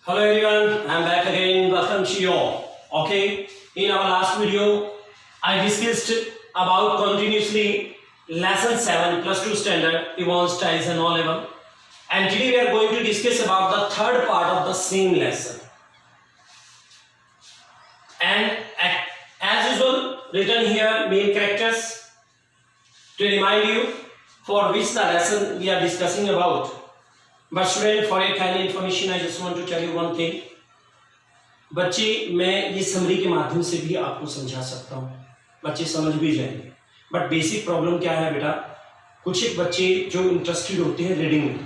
Hello everyone, I am back again. Welcome to you all. Okay, in our last video, I discussed about continuously lesson 7 plus 2 standard Yvonne styles and all level. And today we are going to discuss about the third part of the same lesson. And as usual, written here main characters to remind you for which the lesson we are discussing about. But student, for your kind information, I just want to tell you one thing. बच्चे मैं ये summary के माध्यम से भी आपको समझा सकता हूँ, बच्चे समझ भी जाएंगे. बट बेसिक प्रॉब्लम क्या है बेटा, कुछ एक बच्चे जो इंटरेस्टेड होते हैं रीडिंग में,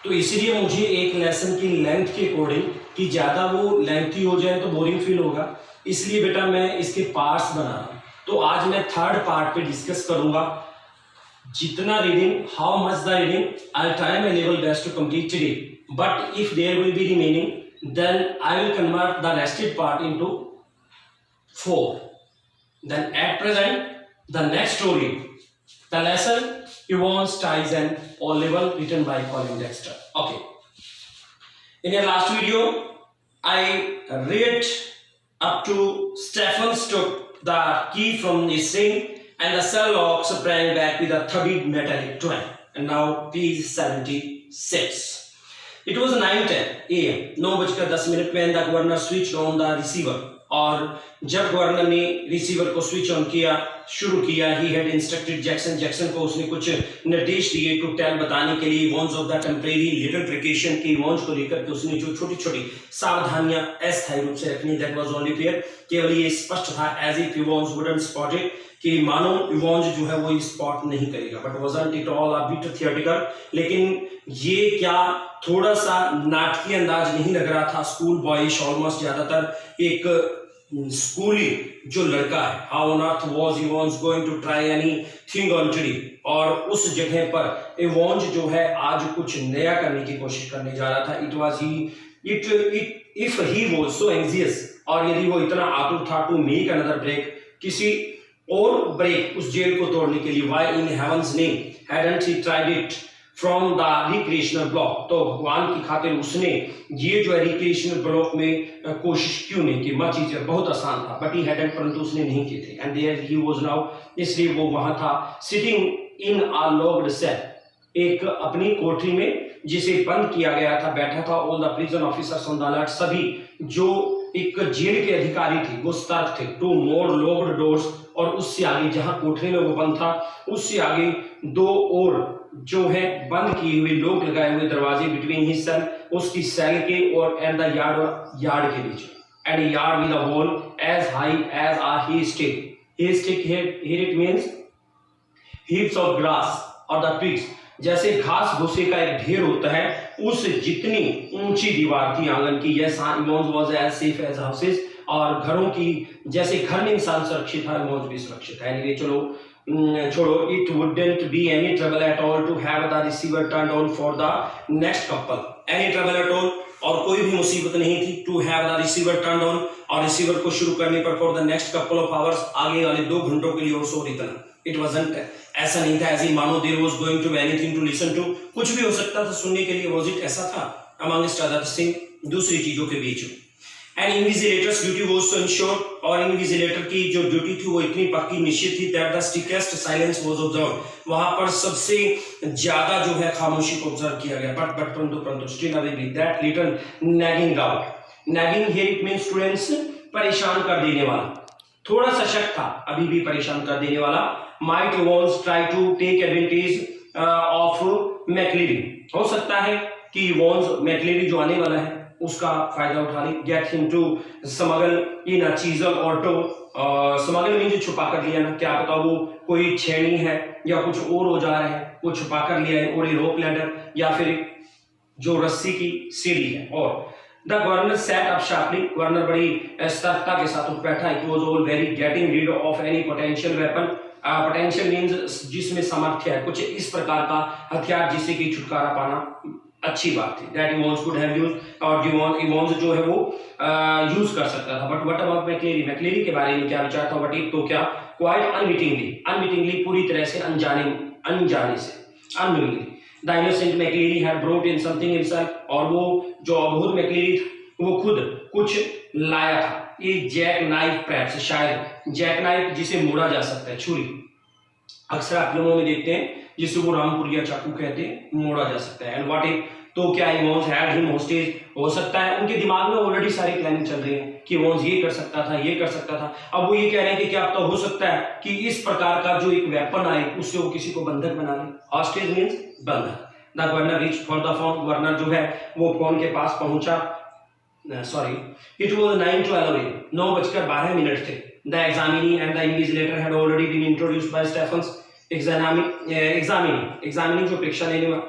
तो इसलिए मुझे एक लेसन की लेंथ के अकॉर्डिंग कि ज़्यादा वो लेंथी हो जाए तो बोरिंग फील होगा, इसलिए बेटा मैं इसके पार्ट्स बना रहा हूँ. तो आज मैं थर्ड पार्ट पे डिस्कस करूँगा. जितना reading, how much the reading, I try my level best to complete today. But if there will be remaining, then I will convert the rested part into 4. Then at present, the next story, the lesson Yvonne styles and all level written by Colin Dexter. Okay. In your last video, I read up to Stephen took the key from the sink and the Sherlock sprang back with a thudded metallic twang. And now page 76. It was 9:10 a.m. 9:10 when the governor switched on the receiver. और जब governor ने receiver को switch on किया, शुरू किया, he had instructed Jackson को उसने कुछ निर्देश दिए टू टेल बताने के लिए Evans of the temporary little precaution की वॉन्स को लेकर के उसने जो छोटी छोटी सावधानियां अस्थायी रूप से रखनी. दैट वाज ओनली क्लियर, केवल ये स्पष्ट था as if Evans wouldn't spot it, कि मानो वॉन्स जो है वो स्पॉट नहीं करेगा. But wasn't it all a bit theoretical, लेकिन ये क्या थोड़ा सा नाटकीय अंदाज नहीं लग रहा था. स्कूल बॉयश ऑलमोस्ट, ज्यादातर एक स्कूली जो लड़का है. How on earth was Evans going to try anything on today, और उस जगह पर इवॉन्स जो है आज कुछ नया करने की कोशिश करने जा रहा था. It was he if he was so anxious, और यदि वो इतना आतुर था टू मेक अनदर ब्रेक, किसी और ब्रेक उस जेल को तोड़ने के लिए. Why in heaven's name hadn't he tried it from the recreational block, तो भगवान की खातिर उसने ये जो है रिक्रिएशनल ब्लॉक में कोशिश क्यों नहीं की. मच इजियर, बहुत आसान था. बट ही हैडंट, परंतु उसने नहीं की थी. And there he was now, इसलिए वो वहां था. Sitting in a locked cell, एक अपनी कोठरी में जिसे बंद किया गया था, बैठा था. All the prison officers on the alert, सभी जो एक जेल के अधिकारी थे वो सतर्क थे. टू मोर लॉक्ड डोर्स, और उससे आगे जहां कोठरी में वो बंद था उससे आगे दो और जो है बंद किए हुए लोग लगाए हुए दरवाजे, बिटवीन हिज सेल, उसकी सेल के और एंड द यार्ड के बीच. And yard with a wall as high as a haystack. Haystack here it means heaps of grass और द ट्रीज, जैसे घास भूसे का एक ढेर होता है, उस जितनी ऊंची दीवार थी आंगन की. Yes, Evans was as safe as houses, और घरों की जैसे घर में इंसान सुरक्षित है, इवॉन्स भी सुरक्षित है. एनीवे चलो छोड़ो. It wouldn't be any trouble at all to have the receiver turned on for the next couple. Any trouble at all, और कोई भी मुसीबत नहीं थी. To have the receiver turned on, और रिसीवर को शुरू करने पर for the next couple of hours, आगे वाले 2 घंटों के लिए. और सो इतना इट वाजंट, ऐसा नहीं था ऐसे मानो there was going to be anything to listen to, कुछ भी हो सकता था सुनने के लिए. वाज इट, ऐसा था अमंगस्ट अदर थिंग, दूसरी चीजों के बीच. And invigilators duty was to ensure, और इनविजिलेटर की जो ड्यूटी थी वो इतनी पक्की निश्चित थी. That the strictest silence was observed, वहां पर सबसे ज्यादा जो है खामोशी को ऑब्जर्व किया गया. बट परंतु still always that little nagging doubt. Nagging here it means students परेशान कर देने वाला, थोड़ा सा शक था, अभी भी परेशान कर देने वाला. Might Evans try to take advantage of McLeery, हो सकता है कि वॉन्स मैकलेरी जो आने वाला है उसका फायदा उठा ले. Get him to smuggle in a chisel or two, smuggle में जो छुपा कर लिया ना, क्या पता वो कोई छेनी है या कुछ और हो जा रहा है, वो छुपा कर लिया है. और रोप लैडर, या फिर जो रस्सी की सीढ़ी है. और the governor sat up sharply, governor बड़ी सतर्कता के साथ उठ बैठा. It was all very getting rid of any potential weapon. Potential means जिसमें सामर्थ्य है, कुछ इस प्रकार का हथियार जिससे कि छुटकारा पाना अच्छी बात थी. दैट इवॉन्स कुड हैव यूज्ड, और इवॉन्स जो है वो यूज कर सकता था. But what about McLeary, McLeary के बारे में क्या विचार था. बट इट तो क्या, क्वाइट अनविटिंगली पूरी तरह से अनजाने से, unwittingly. The innocent McLeary had brought in something himself, और वो जो अबोध मैकलेरी वो खुद कुछ लाया था। ये जैक नाइफ पैप्स, शायद जैक नाइफ जिसे मोड़ा जा सकता है, छुरी अक्सर आप लोगों में देखते हैं जिसे वो रामपुर या चाकू कहते हैं, मोड़ा जा सकता है। एंड व्हाट इफ, तो क्या वॉन्स हैड हिम होस्टेज, हो सकता है उनके दिमाग में ऑलरेडी सारी प्लानिंग चल रही है कि वॉन्स ये कर सकता था, ये कर सकता था। अब वो ये कह रहे हैं कि क्या तो हो सकता है कि इस प्रकार का जो एक वेपन आए उससे वो किसी को बंधक बना ले। हॉस्टेज मींस बंधक। The governor reach for the phone, governor जो है वो फोन के पास पहुंचा। सॉरी, इट वाज 9:12 AM, 9:12 थे। The examinee and the invigilator had already been introduced by Stephens. Examinee जो परीक्षा लेने वाला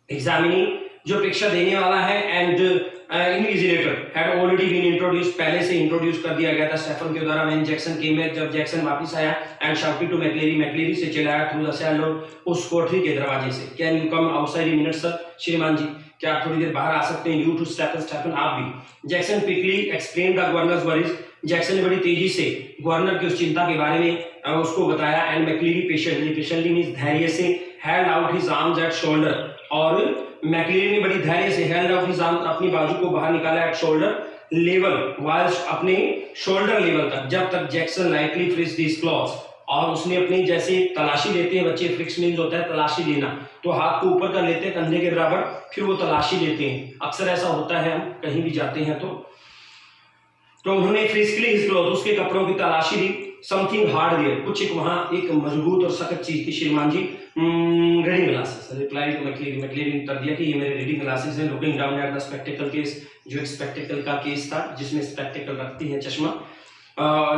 एग्जामिनी जो परीक्षा देने वाला है and invigilator had already been introduced, पहले से इंट्रोड्यूस कर दिया गया था स्टेफन के द्वारा। व्हेन जैक्सन केम बैक, जब जैक्सन वापस आया एंड शाउटेड टू मैक्लेरी, मैक्लेरी से चिल्लाया थ्रू द सेल डोर, उस कोठरी के दरवाजे से। Can you come outside in minute sir, श्रीमान जी क्या आप थोड़ी देर बाहर आ सकते हैं। यू टू स्टेफन, स्टेफन आप भी। Jackson quickly explain the governors worries, Jackson ने बड़ी तेजी से गवर्नर की उस चिंता के बारे में उसको बताया। एंड मैक्लेरी पेशेंटली मींस धैर्य से, held out his arms at shoulder, और मैक्लेरी ने बड़ी धैर्य से हेल्ड आउट हिज आर्म्स, अपनी बाजू को बाहर निकाला एट शोल्डर लेवल, वाइल्स अपने शोल्डर लेवल तक, जब तक जैक्सन लाइटली फ्रिस्ड हिज क्लॉथ्स, और उसने अपनी जैसे तलाशी लेते हैं बच्चे, फ्रिक्स मींस होता है तलाशी लेना, तो हाथ को ऊपर कर लेते हैं कंधे के बराबर, फिर वो तलाशी लेते हैं। अक्सर ऐसा होता है, हम कहीं भी जाते हैं तो उन्होंने फ्रिस्कली हिज क्लॉथ, उसके कपड़ों की तलाशी ली। समथिंग हार्ड देयर, कुछ एक वहां एक मजबूत और सख्त चीज थी। श्रीमान जी रीडिंग ग्लासेस, रिप्लाई टू मैक्लेरी, मैक्लेरी ने उत्तर दिया कि ये मेरे रीडिंग ग्लासेस हैं। Looking down at the spectacled case, जो एक स्पेक्टिकल का केस था जिसमें स्पेक्टिकल रखती है चश्मा,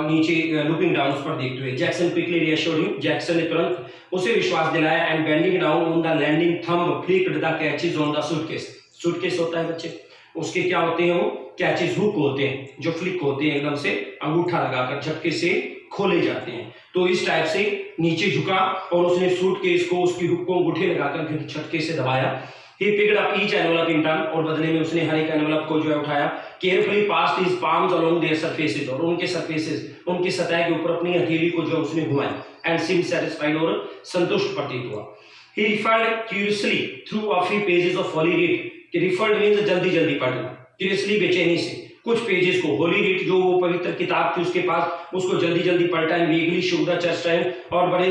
नीचे लुकिंग डाउन उस पर देखते हुए। Jackson quickly reassured him, Jackson ने तुरंत उसे विश्वास दिलाया। And bending down on the landing thumb flicked the catches on the suitcase, suitcase होता है बच्चे, उसके क्या होते हैं वो कैचेस, हुक होते हैं जो फ्लिक होते हैं, एकदम से अंगूठा लगाकर झटके से खोले जाते हैं। तो इस टाइप से नीचे झुका और उसने सूटकेस को उसकी हुक को अंगूठे लगाकर झटके से दबाया। He picked up each envelope in turn, और बदले में उसने हर एक एनवेलप को जो है उठाया। Carefully passed his palms along their surfaces, और उनके surfaces, उनकी सतह के ऊपर अपनी हथेली को जो उसने घुमाया। And seemed satisfied, और संतुष्ट प्रतीत हुआ। He referred curiously through a few pages of holy writ, कि referred means जल्दी जल्दी पढ़ना, curiously बेचैनी से कुछ पेजेस को, होली रीट जो वो पवित्र किताब थी उसके पास, उसको जल्दी जल्दी पलटा। Vaguely should the church time, और बड़े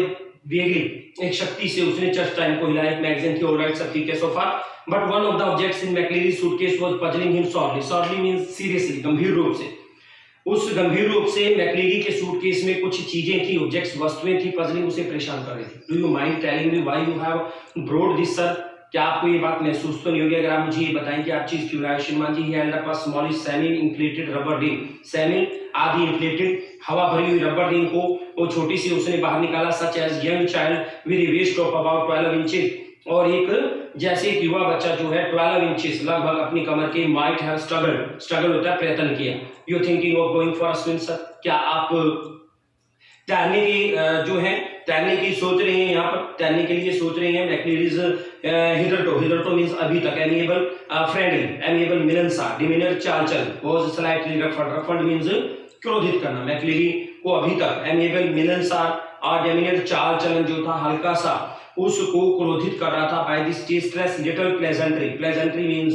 वेगली एक शक्ति से उसने चर्च टाइम को हिलाया। एक मैगजीन थी, ऑलराइट सब ठीक है so far, but one of the objects in McLeery suitcase was puzzling him sorely, sorely means seriously, गंभीर रूप से। उस गंभीर रूप से मैक्लेरी के सूटकेस में कुछ चीजें थी, ऑब्जेक्ट्स, वस्तुएं थी, पजलिंग उसे परेशान कर रही थी। Do you mind telling me why you have brought this sir, क्या आपको ये बात महसूस तो नहीं होगी अगर आप मुझे ये बताएं कि आप चीज क्यों लाए। श्रीमान जी, held up a smallish semi inflated rubber ring, semi आधी इंफ्लेटेड हवा भरी हुई रबर रिंग को वो छोटी सी उसने बाहर निकाला। Such as young child with a waist of about 12 inches, और एक जैसे एक युवा बच्चा जो है 12 इंचेस लगभग अपनी कमर के, माइट हैव स्ट्रगल होता है प्रयत्न किया। You thinking of going for a swim sir, क्या आप तैरने की जो है तैरने की सोच रहे हैं, यहाँ पर तैरने के लिए सोच रहे हैं। मैक्लेरीज हिदरटो मींस अभी तक, एमिएबल फ्रेंडली, एमिएबल मिलनसार, डिमीनर चाल चल, was slightly ruffled, ruffled means क्रोधित करना। मैक्लेरी को अभी तक एमिएबल मिलनसार और डिमीनर चाल चलन जो था हल्का सा, उसको क्रोधित कर रहा था। By this tasteless little pleasantry, pleasantry means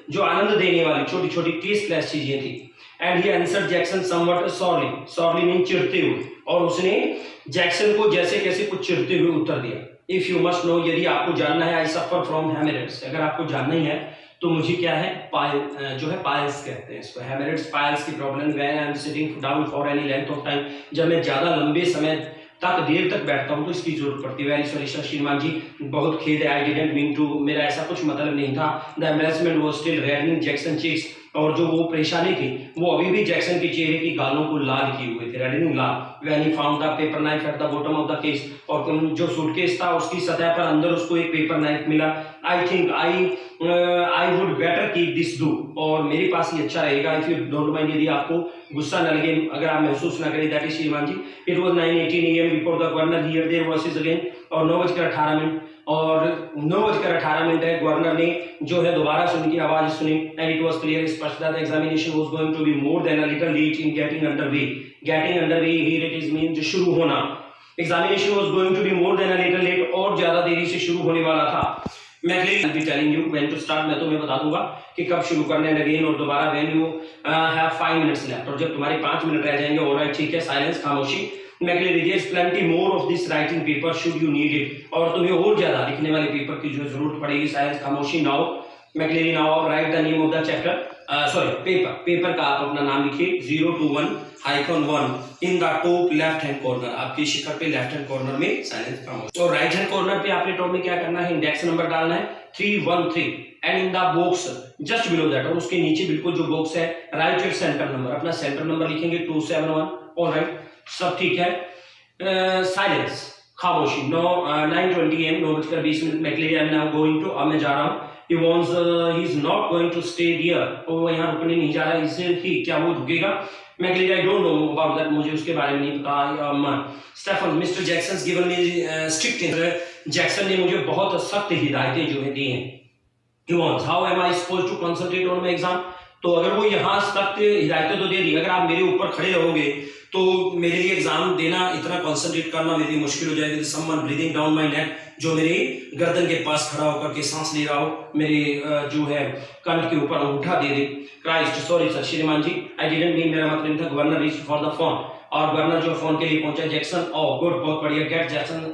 जो आनंद देने वाली छोटी छोटी टेस्टलेस चीजें थी। And he answered Jackson somewhat sorely, sorely mean चिढ़ते हुए, और उसने जैक्सन को जैसे कैसे कुछ चिढ़ते हुए उत्तर दिया। इफ यू मस्ट नो, यदि आपको जानना है, आई सफर फ्रॉम हेमरेट्स, अगर आपको जानना ही है तो मुझे क्या है, जो है पाइल्स कहते हैं इसको, हेमरेट्स पाइल्स की problem. When I am sitting down for any length of time, जब मैं ज्यादा लंबे समय तक देर तक बैठता हूं तो इसकी जरूरत पड़ती है। वेरी सॉरी सर, श्रीमान जी बहुत खेद है, आई डिडंट मीन टू, मेरा ऐसा कुछ मतलब नहीं था। The embarrassment was still reddening Jackson cheeks, और जो वो परेशानी थी वो अभी भी जैक्सन के चेहरे की गालों को लाल किए हुए थे, रेडनिंग लाल। When he found the paper knife at the bottom of the case, और जो सूटकेस था उसकी सतह पर अंदर उसको एक पेपर नाइफ मिला। I think I would better keep this do, और मेरे पास ही अच्छा रहेगा। इफ यू डोंट माइंड, यदि आपको गुस्सा न लगे, अगर आप महसूस न करें। दैट इज श्रीमान जी, it was 9:18 AM before the governor hear their voices again, और 9:18 और 9:18 है, गवर्नर ने जो है दोबारा सुन की आवाज सुनी। एंड इट वाज क्लियर स्पष्ट that the examination was going to be more than a little late in getting underway. Getting underway here it is mean शुरू होना। Examination was going to be more than a little late, और ज्यादा देरी से शुरू होने वाला था। McLeery will be telling you when to start, मैं तुम्हें बता दूंगा कि कब शुरू करना है अगेन और दोबारा, when you have 5 minutes left, और जब तुम्हारे 5 मिनट रह जाएंगे, ऑलराइट ठीक है, साइलेंस, खामोशी। McLeery there is plenty more of this writing paper should you need it, और तुम्हें और ज्यादा लिखने वाले पेपर की जो जरूरत पड़ेगी, साइलेंस, खामोशी। Now McLeary now right the name of the chapter, sorry paper का आप अपना नाम लिखिए 021-1 in the top left hand corner, आपकी शिखर पे लेफ्ट हैंड कॉर्नर में साइलेंस, खामोशी। और राइट हैंड कॉर्नर पे आपने टॉप में क्या करना है, इंडेक्स नंबर डालना है 313, and in the box just below that, और उसके नीचे बिल्कुल जो बॉक्स है राइट योर सेंटर नंबर, अपना सेंटर नंबर लिखेंगे 271, ऑलराइट सब ठीक है। साइलेंस, खामोशी। 9:20 AM, 9:20 McLeery I am now going to, अब मैं जा रहा हूँ। He wants, he is not going to stay here, वो यहाँ रुकने नहीं जा रहा है, इससे ही क्या वो रुकेगा। McLeary I don't know about that, मुझे उसके बारे में नहीं पता। Stephen, Mister Jackson given me strict, Jackson ने मुझे बहुत सख्त हिदायतें जो है दी हैं। He wants, how am I supposed to concentrate on my exam? तो अगर वो यहाँ सख्त हिदायतें तो दे दी, अगर आप मेरे ऊपर खड़े रहोगे तो मेरे लिए एग्जाम देना, इतना कंसंट्रेट करना मेरे लिए मुश्किल हो जाएगी। समवन ब्रीदिंग डाउन माय नेक, जो मेरे गर्दन के पास खड़ा होकर के सांस ले रहा हो, मेरे जो है कंठ के ऊपर अंगूठा दे दे। क्राइस्ट, सॉरी सर श्रीमान जी, आई डिडंट मीन, मेरा मतलब था। Governor reach for the phone, और गवर्नर जो फोन के लिए पहुंचा। जैक्सन, ओह गुड, बहुत बढ़िया। Get Jackson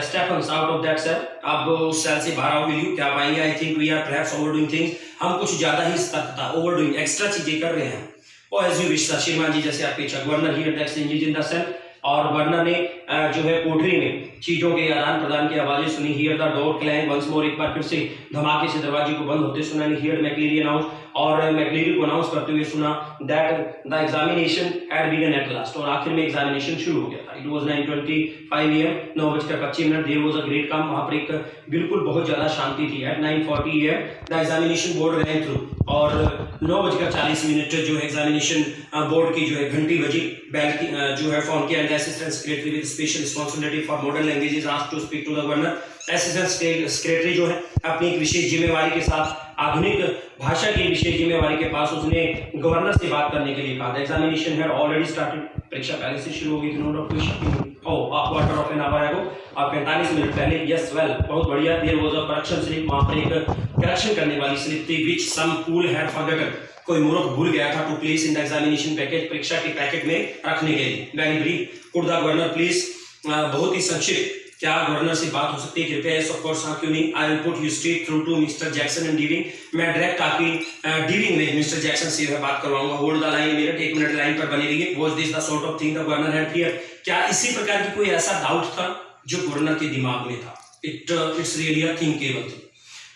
Stephens out of that cell, अब उस सेल से बाहर आओ। विल यू, क्या पाएंगे? I think we are perhaps overdoing things, हम कुछ ज्यादा ही सतर्कता, ओवरडूइंग, एक्स्ट्रा चीजें कर रहे हैं। और एज यू विश सर श्रीमान जी, जैसे आपकी इच्छा। गवर्नर हियर दैट्स इंजीज इन द सेल, और गवर्नर ने जो है कोठरी में चीजों के आदान प्रदान की आवाजें सुनी। Hear the door clang once more, एक बार फिर से धमाके से दरवाजे को बंद होते सुना। हियर मैकलेरी अनाउंस, और मैकलेरी को अनाउंस करते हुए सुना that the examination had begun at last, और आखिर में एग्जामिनेशन शुरू हो गया था। It was 9:25 AM, 9:25 there was a great calm, वहां पर एक बिल्कुल बहुत ज्यादा शांति थी। At 9:40 AM the examination board ran through, और 9:40 जो है एग्जामिनेशन बोर्ड की जो है घंटी बजी। बैल की जो है फोन किया। Assistant secretary with special responsibility for modern languages asked to speak to the governor. Assistant secretary जो है अपनी एक विशेष जिम्मेवारी के साथ, आधुनिक भाषा की विशेष जिम्मेवारी के पास, उसने गवर्नर से बात करने के लिए कहा। एग्जामिनेशन हैड ऑलरेडी स्टार्टेड, परीक्षा पहले से शुरू हो गई थी। Note of question, oh a quarter of an hour ago, और 45 मिनट पहले। यस वेल, बहुत बढ़िया। There was a correction slip, वहां पर एक करेक्शन करने वाली स्लिप थी, which some fool had forgotten, कोई मूर्ख भूल गया था, to place in the examination package, परीक्षा के पैकेट में रखने के लिए। Very brief, could the governor please, बहुत ही संक्षिप्त, क्या गवर्नर से बात हो सकती है कृपया? ऑफ कोर्स, हाँ क्यों नहीं। I will put you straight through to Mister Jackson and D wing, मैं डायरेक्ट आपकी डीविंग में मिस्टर जैक्सन से बात करवाऊंगा। Hold the line minute, 1 minute line पर बने रहिए। Was this the sort of thing the governor had fear, क्या इसी प्रकार की कोई ऐसा डाउट था जो गवर्नर के दिमाग में था? It's really a thinkable thing.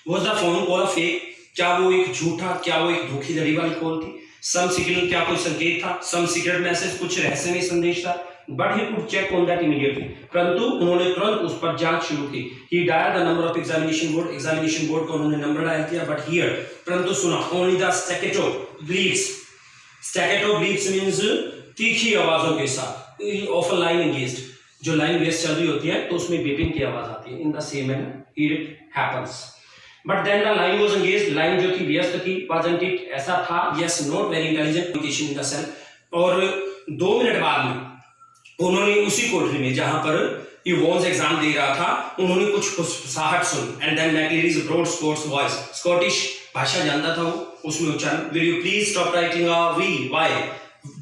Was the phone call a fake, क्या वो एक झूठा, क्या वो एक धोखेधड़ी वाली कॉल थी? सम सिग्नल, क्या कोई संकेत था? सम सीक्रेट मैसेज, कुछ रहस्यमय संदेश था? But he could check on that immediately, परंतु उन्होंने तुरंत उस पर जांच शुरू की। He dial the number of examination board, examination board को उन्होंने नंबर डायल किया। बट हियर, परंतु सुना only the staccato bleeps. Staccato bleeps means तीखी आवाजों के साथ। ऑफ अ लाइन एंगेज्ड, जो लाइन वेस्ट चल रही होती है तो उसमें बीपिंग की आवाज आती है। In the same manner it happens, but then the line was engaged, line जो थी व्यस्त थी। वाजंट इट, ऐसा था? Yes, not very intelligent communication in the cell. और 2 मिनट बाद में उन्होंने उसी कोठरी में जहां पर ये वॉन्स एग्जाम दे रहा था, उन्होंने कुछ फुसफुसाहट सुनी। And then McLeery's broad Scots voice, Scottish भाषा जानता था वो, उसमें उच्चारण। Will you please stop writing a wee while,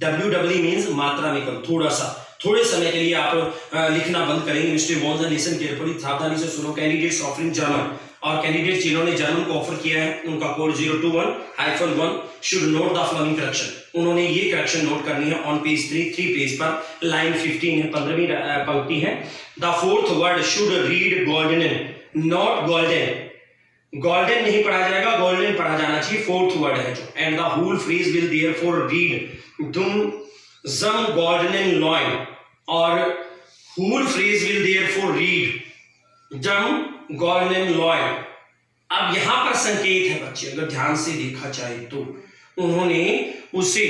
WW means मात्रा में कम, थोड़ा सा, थोड़े समय के लिए आप लिखना बंद करेंगे। Mister once and listen carefully, सावधानी से सुनो। कैंडिडेट्स ऑफरिंग जर्मन, और कैंडिडेट्स जिन्होंने जर्मन को ऑफर किया है उनका code 021-1 should note the following correction, उन्होंने ये करेक्शन नोट करनी है ऑन पेज 3 पेज पर, लाइन 15 है, 15वीं पंक्ति है। The fourth word should read golden, not golden, golden नहीं पढ़ा जाएगा, गोल्डन पढ़ा जाना चाहिए, फोर्थ वर्ड है जो। And the whole phrase will therefore read दुम जम गोल्डन लॉइन, और whole phrase will therefore read जम गोल्डन लॉयल। अब यहां पर संकेत है बच्चे, अगर ध्यान से देखा जाए तो उन्होंने उसे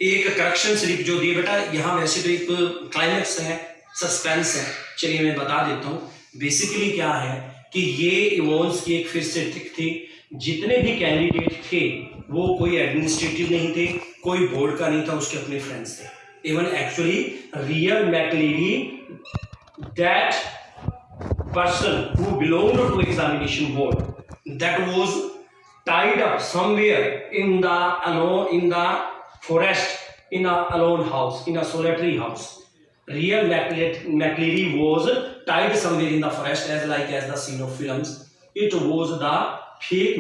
एक करेक्शन स्लिप जो दी। बेटा यहां वैसे तो एक क्लाइमेक्स है, सस्पेंस है, चलिए मैं बता देता हूं। बेसिकली क्या है कि ये इवोन्स की एक फिर से ट्रिक थी। जितने भी कैंडिडेट थे वो कोई एडमिनिस्ट्रेटिव नहीं थे, कोई बोर्ड का नहीं था, उसके अपने फ्रेंड्स थे। Even actually real McLeary that person who belonged to examination board that was tied up somewhere in the forest, in a alone house, in a solitary house. Real McCleary was tied somewhere in the forest as the scene of films. It was the fake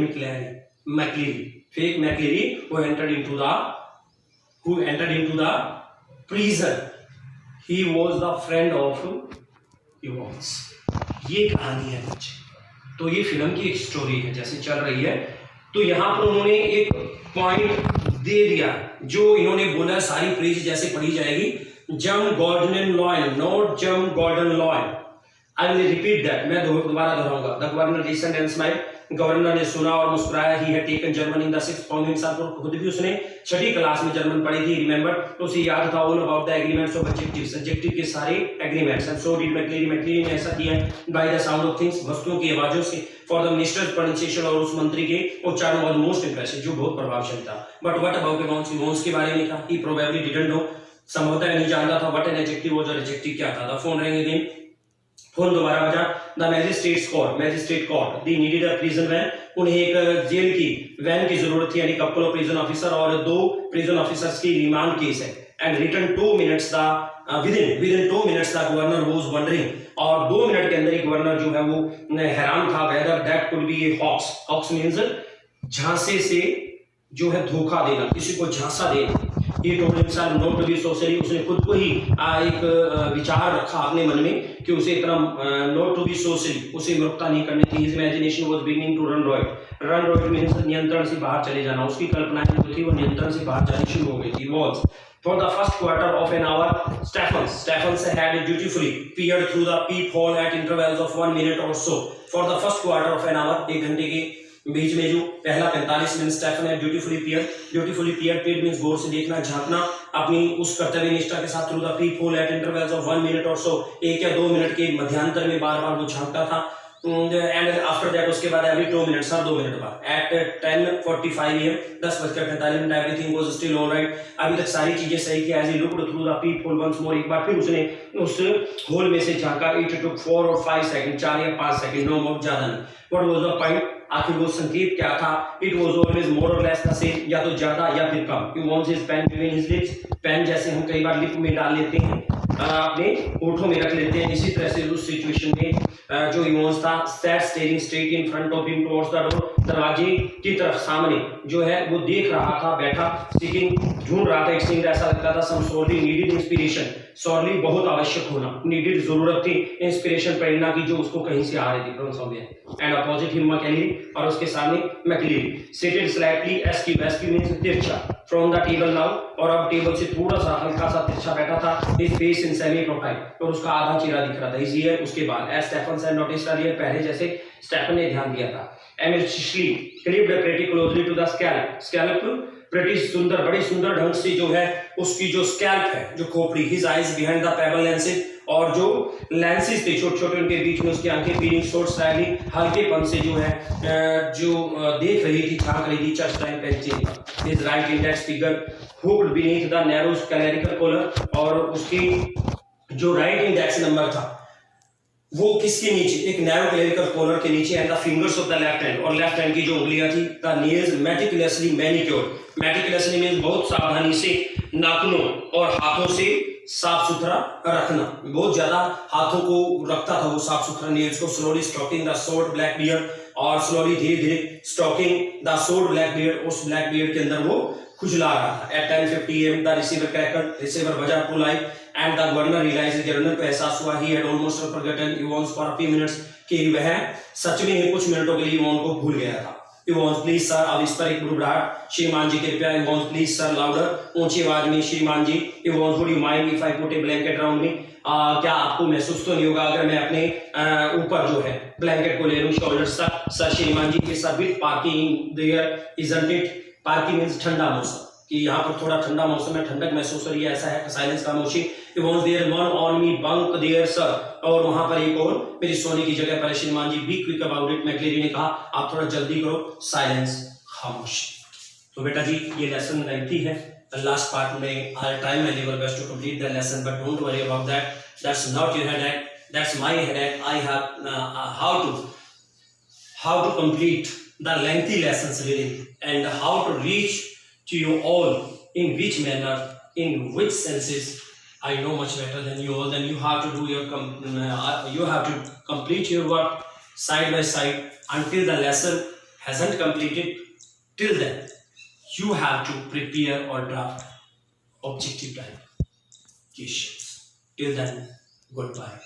McCleary who entered into the prison. He was the friend of Evans. ये कहानी है कुछ, तो ये film की एक story है जैसे चल रही है। तो यहाँ पर उन्होंने एक पॉइंट दे दिया जो इन्होंने बोला, सारी फ्रेज जैसे पढ़ी जाएगी, जम गॉर्डन लॉयल, नॉट जम Gordon loyal. I will repeat that, मैं दोबारा दोहराऊंगा। The governor listened and smiled, गवर्नर ने सुना और मुस्कुराया। He had taken German in the 6th form himself, खुद भी उसने 6ठी क्लास में जर्मन पढ़ी थी। रिमेंबर, तो उसे याद था all about the agreements of objectives, objective के सारे एग्रीमेंट्स। एंड सो डिड मैक्लेरी ने ऐसा किया by the sound of things, वस्तुओं की आवाजों से। फॉर द मिनिस्टर्स प्रोनाउंसिएशन, और उस मंत्री के उच्चारण वाज मोस्ट इंप्रेसिव, जो बहुत प्रभावशाली था। बट व्हाट अबाउट इवॉन्स के बारे में था, ही प्रोबेबली डिडंट नो, संभवतः नहीं जानता था व्हाट एन एडजेक्टिव वाज, और एडजेक्टिव क्या था। The phone rang again, phone दोबारा बजा। The magistrate court they needed a prison van, उन्हें एक जेल की वैन की जरूरत थी, यानी कपल ऑफ प्रिजन ऑफिसर, और 2 प्रिजन ऑफिसर्स की रिमांड केस है। And return 2 minutes within 2 minutes the governor was wondering, और 2 मिनट के अंदर ही गवर्नर जो है वो हैरान था, whether that could be a hoax means झांसे से जो है धोखा देना, किसी को झांसा देना। He told himself not to be so silly, उसने खुद को ही एक विचार रखा अपने मन में कि उसे इतना not to be so silly, उसे मूर्खता नहीं करनी थी। His imagination was beginning to run riot means नियंत्रण से बाहर चले जाना, उसकी कल्पनाएं जो थी वो नियंत्रण से बाहर जानी शुरू हो गई थी। Was for the first quarter of an hour, Stephens had dutifully peered through the peephole at intervals of 1 minute or so. For the first quarter of an hour, 1 घंटे के बीच में जो पहला 45 मिनट स्टेफन है ड्यूटीफुली पियर पेड मींस गौर से देखना, झांकना अपनी उस कर्तव्य निष्ठा के साथ through the peep hole at intervals of 1 minute और सो, 1 या 2 मिनट के मध्यांतर में बार बार वो झांकता था। एंड आफ्टर दैट, उसके बाद एवरी 2 मिनट्स, हर 2 मिनट बाद, at 10:45 AM, 10:45 everything was still alright, अभी तक सारी चीजें सही थी। As he looked through the peep hole once more, एक बार फिर उसने उस होल में से झांका। इट टुक 4 or 5 सेकंड, 4 या 5 सेकंड, नो मोर, ज्यादा नहीं। व्हाट वाज द पॉइंट, आखिर वो संकेत क्या था। इट वाज ऑलवेज मोर और लेस द सेम, या तो ज्यादा या फिर कम। He wants his pen between his lips, pen जैसे हम कई बार लिप में डाल लेते हैं, अपने होठों में रख लेते हैं, इसी तरह से उस सिचुएशन में जो इमोन्स था, sat staring straight in front of him towards the door, दरवाजे की तरफ सामने जो है वो देख रहा था, बैठा, सीकिंग, ढूंढ रहा था। इट सीम्ड, ऐसा लगता था, सम सॉर्टली नीडेड इंस्पिरेशन, सॉर्टली बहुत आवश्यक होना, नीडेड जरूरत थी, इंस्पिरेशन प्रेरणा की जो उसको कहीं से आ रही थी, from somewhere. And opposite him McLeery, और उसके सामने McLeery, seated slightly askew means तिरछा, फ्रॉम द टेबल नाउ, और अब टेबल से थोड़ा सा हल्का सा तिरछा बैठा था। His face in semi profile, और उसका आधा चेहरा दिख रहा था। हिज ईयर, उसके बाद, as Stephen had noticed earlier, पहले जैसे स्टेफन ने ध्यान दिया था। एमिलियसली clipped pretty closely to the scalp, pretty सुंदर, बड़ी सुंदर ढंग से जो है उसकी जो स्कैल्प है, जो खोपड़ी, his eyes behind the payable lenses, और जो लेंसेज थे छोटे छोटे उनके बीच में उसकी आंखें फीलिंग शॉर्ट स्टाइली, हल्केपन से जो है देख रही थी, झांक रही थी चेस्ट लाइन पेंचिंग पर। His right index finger hooked beneath the narrow clerical collar, और उसकी जो राइट इंडेक्स नंबर था वो किसके नीचे, एक नैरो क्लेरिकल कॉलर के नीचे, and the fingers of the left hand, और लेफ्ट हैंड की जो उंगलियां थी, the nails meticulously manicured, meticulously means बहुत सावधानी से, नाखूनों और हाथों से साफ सुथरा रखना, बहुत ज्यादा हाथों को रखता था वो साफ सुथरा, नेल्स को। Slowly stroking the short black beard, और स्लोली धीरे धीरे stroking the short black beard, उस ब्लैक बियर्ड के अंदर वो खुजला रहा था। At 10:50 AM the receiver crackled, receiver बजा to life, and the governor realised, governor को एहसास हुआ, he had almost forgotten Evans for a few minutes, कि वह सच में कुछ मिनटों के लिए इवॉन को भूल गया था। इवॉन्स प्लीज सर, अब इस पर एक बुड़बुड़ाहट, श्रीमान जी कृपया, इवॉन्स प्लीज सर लाउडर, ऊंची आवाज में, श्रीमान जी, Evans would you mind if I put a blanket around me, क्या आपको महसूस तो नहीं होगा अगर मैं अपने ऊपर जो है ब्लैंकेट को ले लूं शोल्डर्स तक। सर श्रीमान जी, it's a bit parking there isn't it, parking means ठंडा मौसम, कि यहाँ पर थोड़ा ठंडा मौसम है, ठंडक महसूस हो रही है, ऐसा है। साइलेंस खामोशी। Evans there one on me bunk there sir, और वहां पर एक और मेरी सोने की जगह पर। श्रीमान जी, बी क्विक अबाउट इट, मैक्लेरी ने कहा, आप थोड़ा जल्दी करो। साइलेंस, खामोशी। तो बेटा जी, ये लेसन लेंथी है, लास्ट पार्ट में our time I will best to complete the lesson, but don't worry about that, that's not your headache, That's my headache. I have how to complete the lengthy lessons reading and how to reach to you all, in which manner, in which senses. I know much better than you all. Then you have to do your you have to complete your work side by side until the lesson hasn't completed. Till then, you have to prepare or draft objective type questions. Till then, goodbye.